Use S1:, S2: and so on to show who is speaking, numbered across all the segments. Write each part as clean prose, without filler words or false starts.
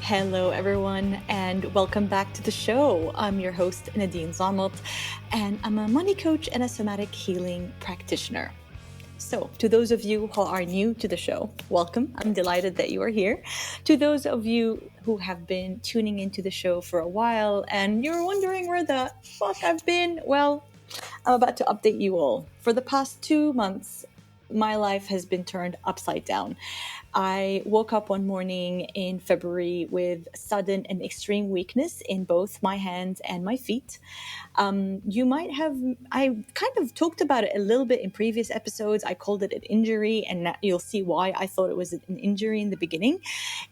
S1: Hello, everyone, and welcome back to the show. I'm your host, Nadine Zamot, and I'm a money coach and a somatic healing practitioner. So, to those of you who are new to the show, welcome. I'm delighted that you are here. To those of you who have been tuning into the show for a while and you're wondering where the fuck I've been, well, I'm about to update you all. For the past 2 months, my life has been turned upside down. I woke up one morning in February with sudden and extreme weakness in both my hands and my feet. I kind of talked about it a little bit in previous episodes. I called it an injury, and you'll see why I thought it was an injury in the beginning.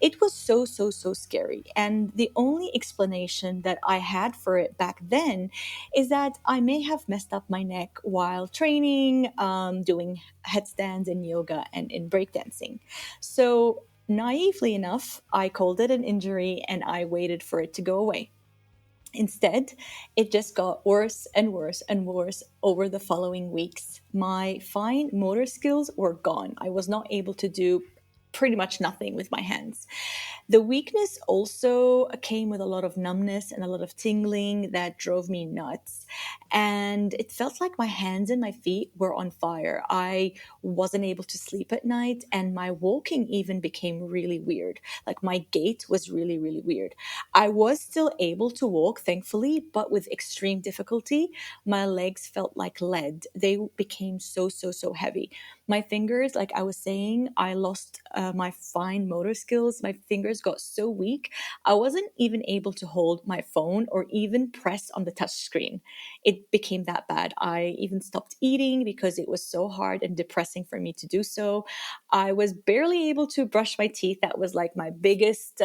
S1: It was so scary. And the only explanation that I had for it back then is that I may have messed up my neck while training, doing headstands in yoga and in breakdancing. So, naively enough, I called it an injury and I waited for it to go away. Instead, it just got worse and worse and worse over the following weeks. My fine motor skills were gone. I was not able to do pretty much nothing with my hands. The weakness also came with a lot of numbness and a lot of tingling that drove me nuts. And it felt like my hands and my feet were on fire. I wasn't able to sleep at night, and my walking even became really weird. Like my gait was really weird. I was still able to walk, thankfully, but with extreme difficulty. My legs felt like lead. They became so heavy. My fingers, like I was saying, I lost my fine motor skills. My fingers got so weak, I wasn't even able to hold my phone or even press on the touch screen. It became that bad. I even stopped eating because it was so hard and depressing for me to do so. I was barely able to brush my teeth. That was like my my biggest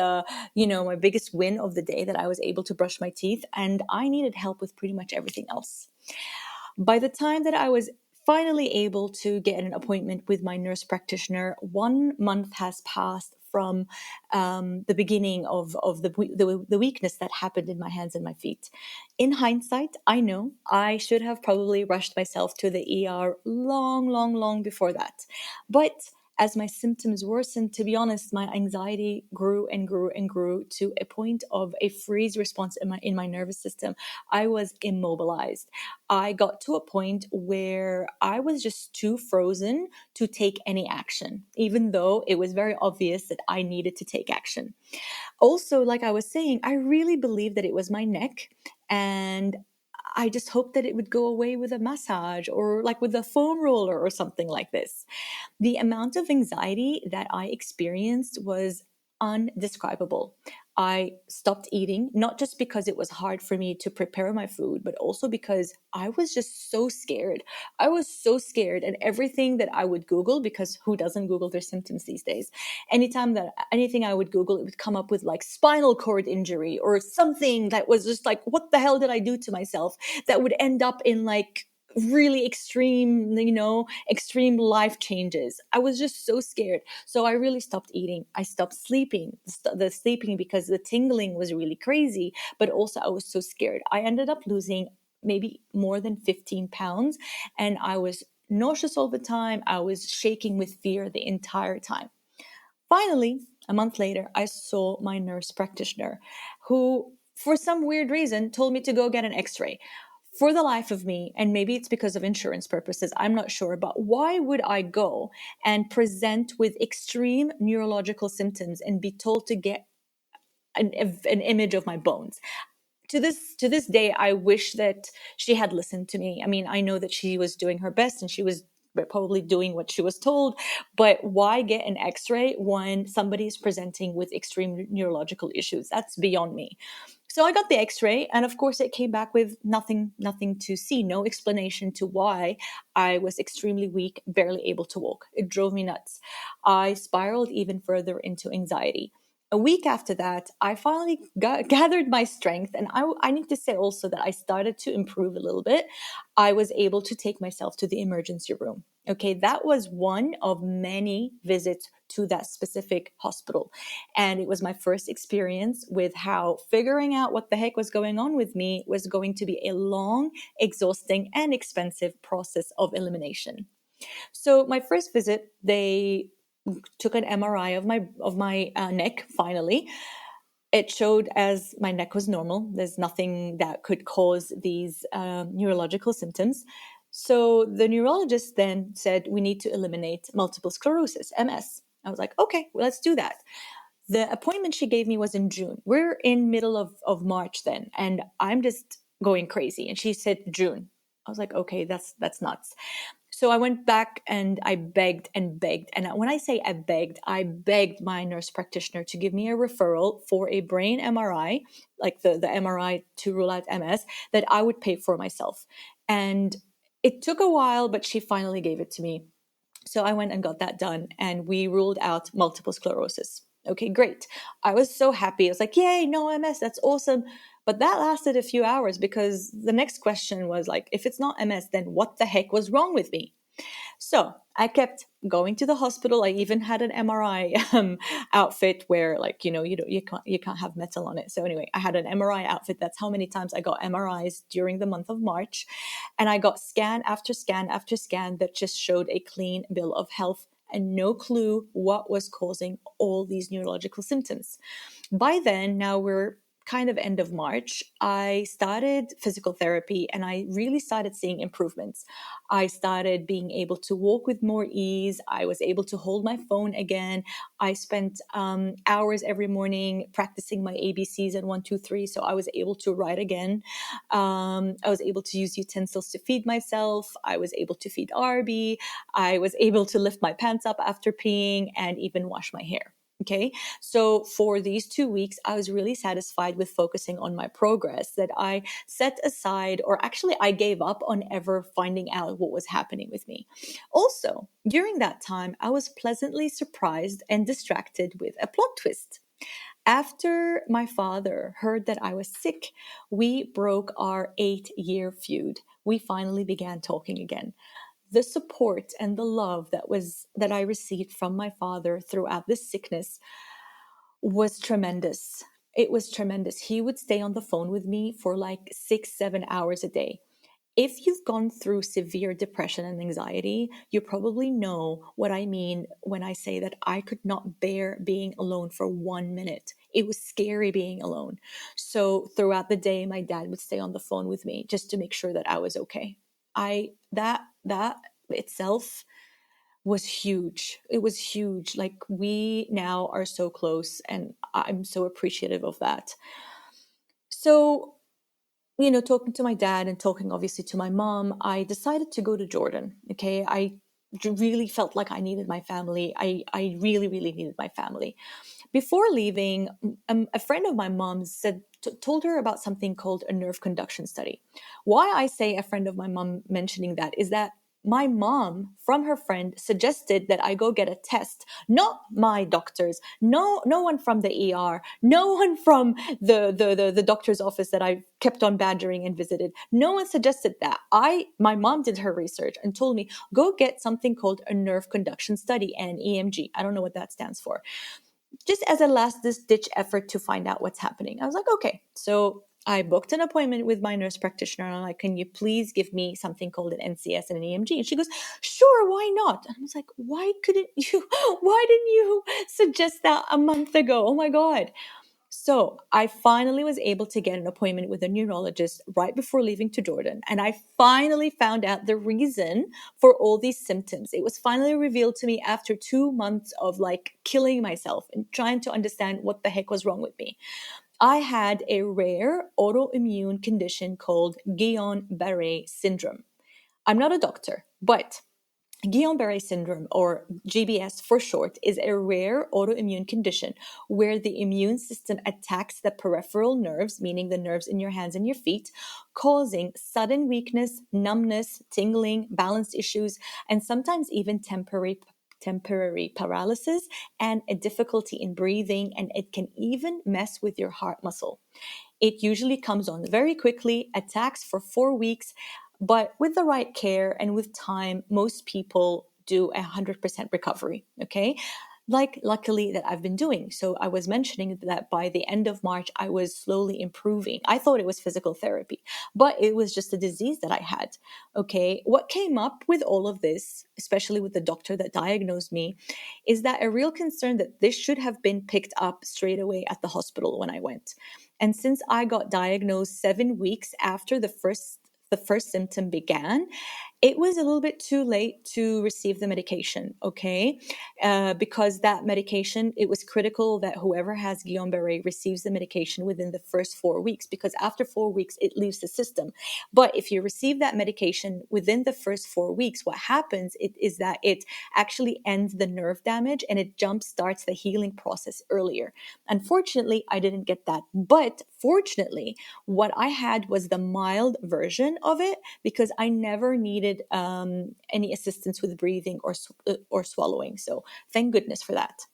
S1: win of the day, that I was able to brush my teeth, and I needed help with pretty much everything else. By the time that I was finally able to get an appointment with my nurse practitioner, 1 month has passed from the beginning of the weakness that happened in my hands and my feet. In hindsight, I know I should have probably rushed myself to the ER long before that. But as my symptoms worsened, to be honest, my anxiety grew and grew to a point of a freeze response in my nervous system. I was immobilized. I got to a point where I was just too frozen to take any action, even though it was very obvious that I needed to take action. Also, like I was saying, I really believed that it was my neck, and I just hoped that it would go away with a massage or like with a foam roller or something like this. The amount of anxiety that I experienced was undescribable. I stopped eating, not just because it was hard for me to prepare my food, but also because I was just so scared. I was so scared, and everything that I would Google, because who doesn't Google their symptoms these days? Anything I would Google, it would come up with like spinal cord injury or something that was just like, what the hell did I do to myself? That would end up in like really extreme life changes. I was just so scared. So I really stopped eating. I stopped sleeping. The sleeping, because the tingling was really crazy, but also I was so scared. I ended up losing maybe more than 15 pounds, and I was nauseous all the time. I was shaking with fear the entire time. Finally, a month later, I saw my nurse practitioner, who, for some weird reason, told me to go get an x-ray. For the life of me, and maybe it's because of insurance purposes, I'm not sure, but why would I go and present with extreme neurological symptoms and be told to get an image of my bones? To this day, I wish that she had listened to me. I mean, I know that she was doing her best and she was probably doing what she was told, but why get an x-ray when somebody is presenting with extreme neurological issues? That's beyond me. So I got the x-ray, and of course it came back with nothing to see, no explanation to why I was extremely weak, barely able to walk. It drove me nuts. I spiraled even further into anxiety. A week after that, I finally gathered my strength, and I need to say also that I started to improve a little bit. I was able to take myself to the emergency room. Okay, that was one of many visits to that specific hospital. And it was my first experience with how figuring out what the heck was going on with me was going to be a long, exhausting, and expensive process of elimination. So my first visit, they took an MRI of my neck finally. It showed as my neck was normal. There's nothing that could cause these neurological symptoms. So the neurologist then said, we need to eliminate multiple sclerosis, MS. I was like, okay, well, let's do that. The appointment she gave me was in June. We're in middle of March then, and I'm just going crazy. And she said June. I was like, okay, that's nuts. So I went back and I begged and begged. And when I say I begged my nurse practitioner to give me a referral for a brain MRI, like the MRI to rule out MS, that I would pay for myself. And it took a while, but she finally gave it to me. So I went and got that done, and we ruled out multiple sclerosis. Okay, great. I was so happy. I was like, yay, no MS, that's awesome. But that lasted a few hours because the next question was like, if it's not MS, then what the heck was wrong with me? So I kept going to the hospital. I even had an MRI outfit where, like, you can't have metal on it. So anyway, I had an MRI outfit. That's how many times I got MRIs during the month of March, and I got scan after scan after scan that just showed a clean bill of health and no clue what was causing all these neurological symptoms. By then, now we're kind of end of March, I started physical therapy and I really started seeing improvements. I started being able to walk with more ease. I was able to hold my phone again. I spent hours every morning practicing my ABCs and 1, 2, 3. So I was able to write again. I was able to use utensils to feed myself. I was able to feed Arby. I was able to lift my pants up after peeing and even wash my hair. Okay. So for these 2 weeks, I was really satisfied with focusing on my progress that I set aside, or actually I gave up on ever finding out what was happening with me. Also, during that time, I was pleasantly surprised and distracted with a plot twist. After my father heard that I was sick, we broke our 8-year feud. We finally began talking again. The support and the love that I received from my father throughout this sickness was tremendous. It was tremendous. He would stay on the phone with me for like 6, 7 hours a day. If you've gone through severe depression and anxiety, you probably know what I mean when I say that I could not bear being alone for 1 minute. It was scary being alone. So throughout the day, my dad would stay on the phone with me just to make sure that I was okay. That itself was huge. It was huge. Like, we now are so close, and I'm so appreciative of that. So, talking to my dad and talking obviously to my mom, I decided to go to Jordan. Okay. I really felt like I needed my family. I really, really needed my family. Before leaving, a friend of my mom's told her about something called a nerve conduction study. Why I say a friend of my mom mentioning that is that my mom, from her friend, suggested that I go get a test. Not my doctors, no one from the ER, no one from the doctor's office that I kept on badgering and visited. No one suggested that. My mom did her research and told me, go get something called a nerve conduction study and an EMG. I don't know what that stands for, just as a last ditch effort to find out what's happening. I was like, okay. So I booked an appointment with my nurse practitioner, and I'm like, can you please give me something called an NCS and an EMG? And she goes, sure, why not? And I was like, why didn't you suggest that a month ago? Oh my God. So I finally was able to get an appointment with a neurologist right before leaving to Jordan. And I finally found out the reason for all these symptoms. It was finally revealed to me after 2 months of like killing myself and trying to understand what the heck was wrong with me. I had a rare autoimmune condition called Guillain Barré Syndrome. I'm not a doctor, but Guillain Barré Syndrome, or GBS for short, is a rare autoimmune condition where the immune system attacks the peripheral nerves, meaning the nerves in your hands and your feet, causing sudden weakness, numbness, tingling, balance issues, and sometimes even temporary paralysis and a difficulty in breathing, and it can even mess with your heart muscle. It usually comes on very quickly, attacks for 4 weeks, but with the right care and with time, most people do 100% recovery. Okay. like luckily that I've been doing. So I was mentioning that by the end of March, I was slowly improving. I thought it was physical therapy, but it was just a disease that I had. Okay. What came up with all of this, especially with the doctor that diagnosed me, is that a real concern that this should have been picked up straight away at the hospital when I went. And since I got diagnosed 7 weeks after the first symptom began, it was a little bit too late to receive the medication, okay? Because that medication, it was critical that whoever has Guillain-Barré receives the medication within the first 4 weeks, because after 4 weeks, it leaves the system. But if you receive that medication within the first 4 weeks, what happens is that it actually ends the nerve damage and it jump starts the healing process earlier. Unfortunately, I didn't get that. But fortunately, what I had was the mild version of it, because I never needed any assistance with breathing or swallowing. So thank goodness for that.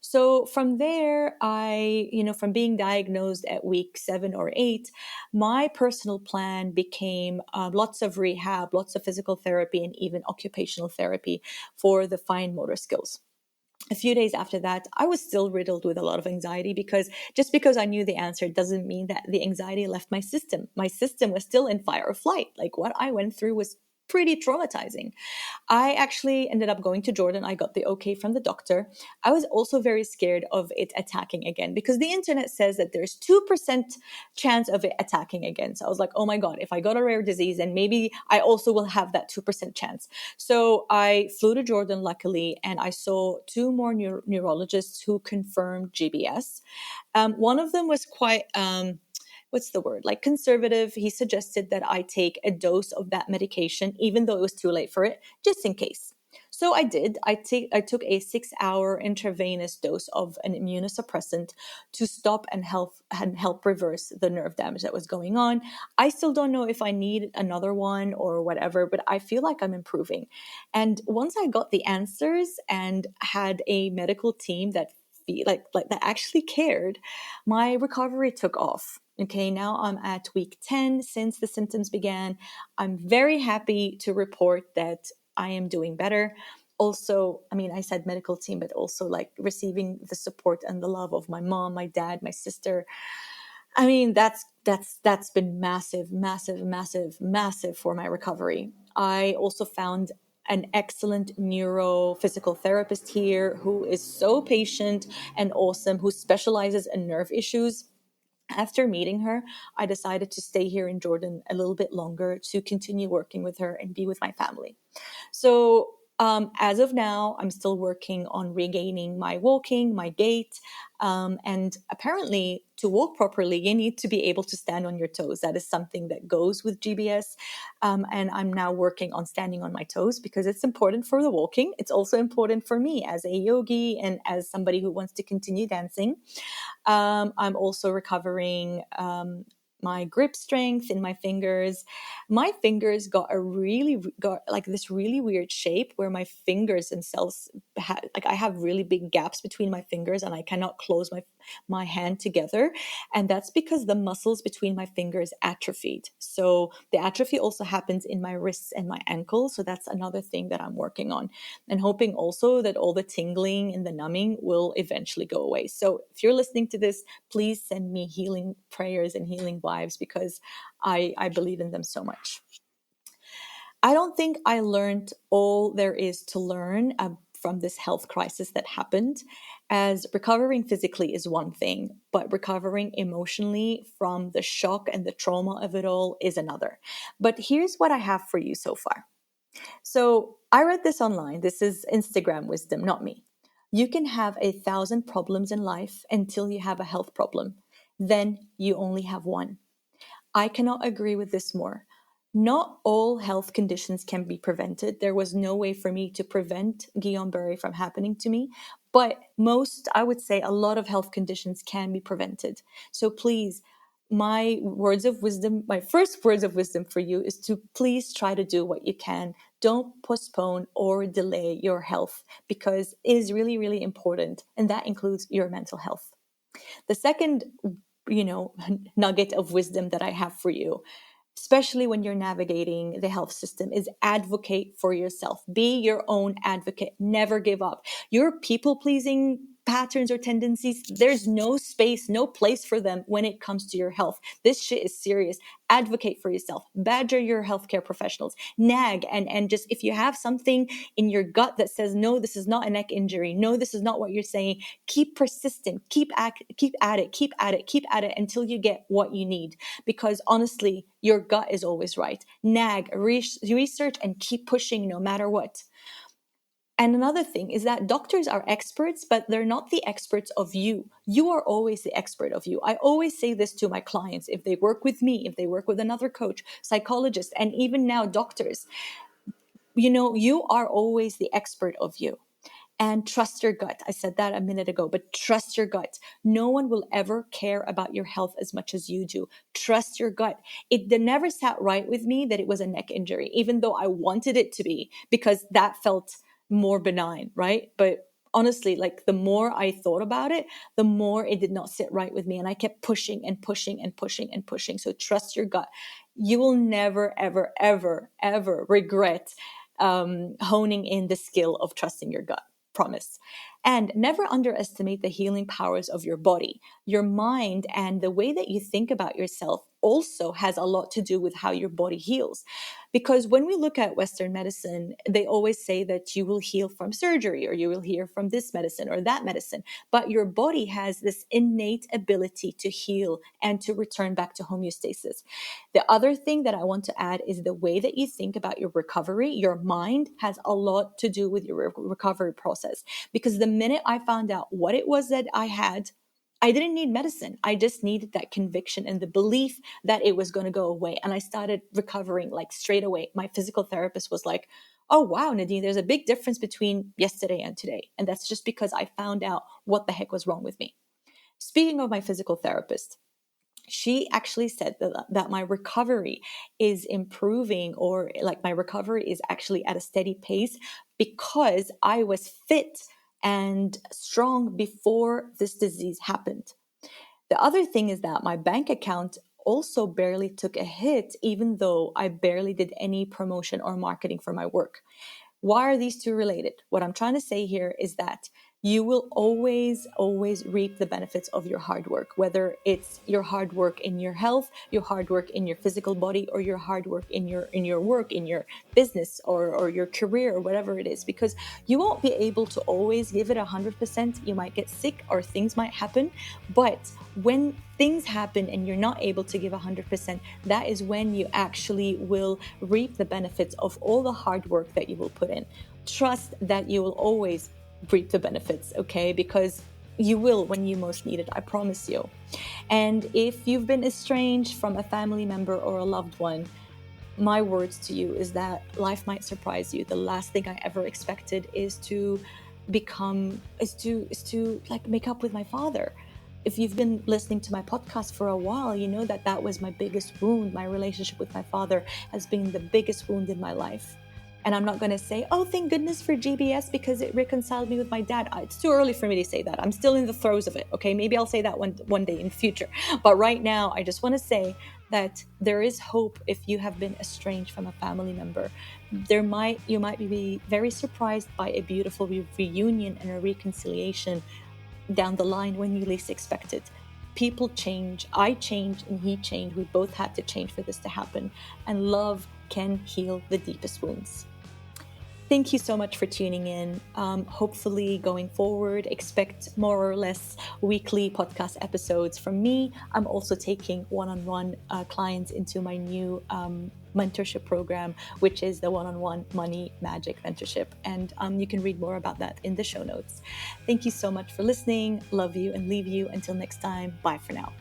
S1: So from there, from being diagnosed at week 7 or 8, my personal plan became lots of rehab, lots of physical therapy, and even occupational therapy for the fine motor skills. A few days after that, I was still riddled with a lot of anxiety, because just because I knew the answer doesn't mean that the anxiety left my system. My system was still in fire or flight. Like, what I went through was pretty traumatizing. I actually ended up going to Jordan. I got the okay from the doctor. I was also very scared of it attacking again, because the internet says that there's 2% chance of it attacking again. So I was like, oh my God, if I got a rare disease, then maybe I also will have that 2% chance. So I flew to Jordan, luckily, and I saw two more neurologists who confirmed GBS. One of them was quite what's the word, like conservative. He suggested that I take a dose of that medication, even though it was too late for it, just in case. So I did. I took a 6-hour intravenous dose of an immunosuppressant to stop and help reverse the nerve damage that was going on. I still don't know if I need another one or whatever, but I feel like I'm improving. And once I got the answers and had a medical team that that actually cared, my recovery took off. Okay, now I'm at week 10 since the symptoms began. I'm very happy to report that I am doing better. Also, I mean, I said medical team, but also like receiving the support and the love of my mom, my dad, my sister. I mean, that's been massive, massive, massive, massive for my recovery. I also found an excellent neurophysical therapist here who is so patient and awesome, who specializes in nerve issues. After meeting her, I decided to stay here in Jordan a little bit longer to continue working with her and be with my family. So as of now, I'm still working on regaining my walking, my gait. And apparently, to walk properly, you need to be able to stand on your toes. That is something that goes with GBS. And I'm now working on standing on my toes, because it's important for the walking. It's also important for me as a yogi and as somebody who wants to continue dancing. I'm also recovering my grip strength in my fingers. My fingers got like this really weird shape where my fingers themselves like I have really big gaps between my fingers and I cannot close my hand together, and that's because the muscles between my fingers atrophied. So the atrophy also happens in my wrists and my ankles, so that's another thing that I'm working on, and hoping also that all the tingling and the numbing will eventually go away. So if you're listening to this, please send me healing prayers and healing vibes, because I believe in them so much. I don't think I learned all there is to learn from this health crisis that happened, as recovering physically is one thing, but recovering emotionally from the shock and the trauma of it all is another. But here's what I have for you so far. So I read this online. This is Instagram wisdom, not me. You can have 1,000 problems in life until you have a health problem. Then you only have one. I cannot agree with this more. Not all health conditions can be prevented. There was no way for me to prevent Guillain-Barré from happening to me, but most, I would say a lot of health conditions can be prevented. So please, my words of wisdom, my first words of wisdom for you is to please try to do what you can. Don't postpone or delay your health, because it is really, really important. And that includes your mental health. The second, nugget of wisdom that I have for you especially when you're navigating the health system, is advocate for yourself. Be your own advocate. Never give up. Your people pleasing patterns or tendencies, there's no space, no place for them when it comes to your health. This shit is serious. Advocate for yourself. Badger your healthcare professionals. Nag and just, if you have something in your gut that says, no, this is not a neck injury, no, this is not what you're saying, keep persistent, keep at it until you get what you need. Because honestly, your gut is always right. Nag, research, and keep pushing no matter what. And another thing is that doctors are experts, but they're not the experts of you. You are always the expert of you. I always say this to my clients if they work with me, if they work with another coach, psychologist, and even now doctors. You are always the expert of you. And trust your gut. I said that a minute ago, but trust your gut. No one will ever care about your health as much as you do. Trust your gut. It never sat right with me that it was a neck injury, even though I wanted it to be, because that felt more benign, right? But honestly, like the more I thought about it, the more it did not sit right with me. And I kept pushing and pushing and pushing and pushing. So trust your gut. You will never, ever, ever, ever regret honing in the skill of trusting your gut. Promise. And never underestimate the healing powers of your body. Your mind and the way that you think about yourself also has a lot to do with how your body heals. Because when we look at Western medicine, they always say that you will heal from surgery, or you will heal from this medicine or that medicine. But your body has this innate ability to heal and to return back to homeostasis. The other thing that I want to add is the way that you think about your recovery. Your mind has a lot to do with your recovery process. Because the minute I found out what it was that I had, I didn't need medicine. I just needed that conviction and the belief that it was going to go away. And I started recovering like straight away. My physical therapist was like, oh, wow, Nadine, there's a big difference between yesterday and today. And that's just because I found out what the heck was wrong with me. Speaking of my physical therapist, she actually said that my recovery is improving, or like my recovery is actually at a steady pace, because I was fit and strong before this disease happened. The other thing is that my bank account also barely took a hit, even though I barely did any promotion or marketing for my work. Why are these two related? What I'm trying to say here is that you will always, always reap the benefits of your hard work, whether it's your hard work in your health, your hard work in your physical body, or your hard work in your work, in your business, or your career, or whatever it is, because you won't be able to always give it 100%. You might get sick or things might happen. But when things happen and you're not able to give 100%, that is when you actually will reap the benefits of all the hard work that you will put in. Trust that you will always reap the benefits, okay? Because you will when you most need it, I promise you. And if you've been estranged from a family member or a loved one, my words to you is that life might surprise you. The last thing I ever expected is to like make up with my father. If you've been listening to my podcast for a while, you know that was my biggest wound. My relationship with my father has been the biggest wound in my life. And I'm not going to say, oh, thank goodness for GBS because it reconciled me with my dad. It's too early for me to say that. I'm still in the throes of it, okay? Maybe I'll say that one day in the future. But right now, I just want to say that there is hope if you have been estranged from a family member. You might be very surprised by a beautiful reunion and a reconciliation down the line when you least expect it. People change. I changed and he changed. We both had to change for this to happen. And love can heal the deepest wounds. Thank you so much for tuning in. Hopefully, going forward, expect more or less weekly podcast episodes from me. I'm also taking one-on-one clients into my new mentorship program, which is the one-on-one money magic mentorship. And you can read more about that in the show notes. Thank you so much for listening. Love you and leave you. Until next time. Bye for now.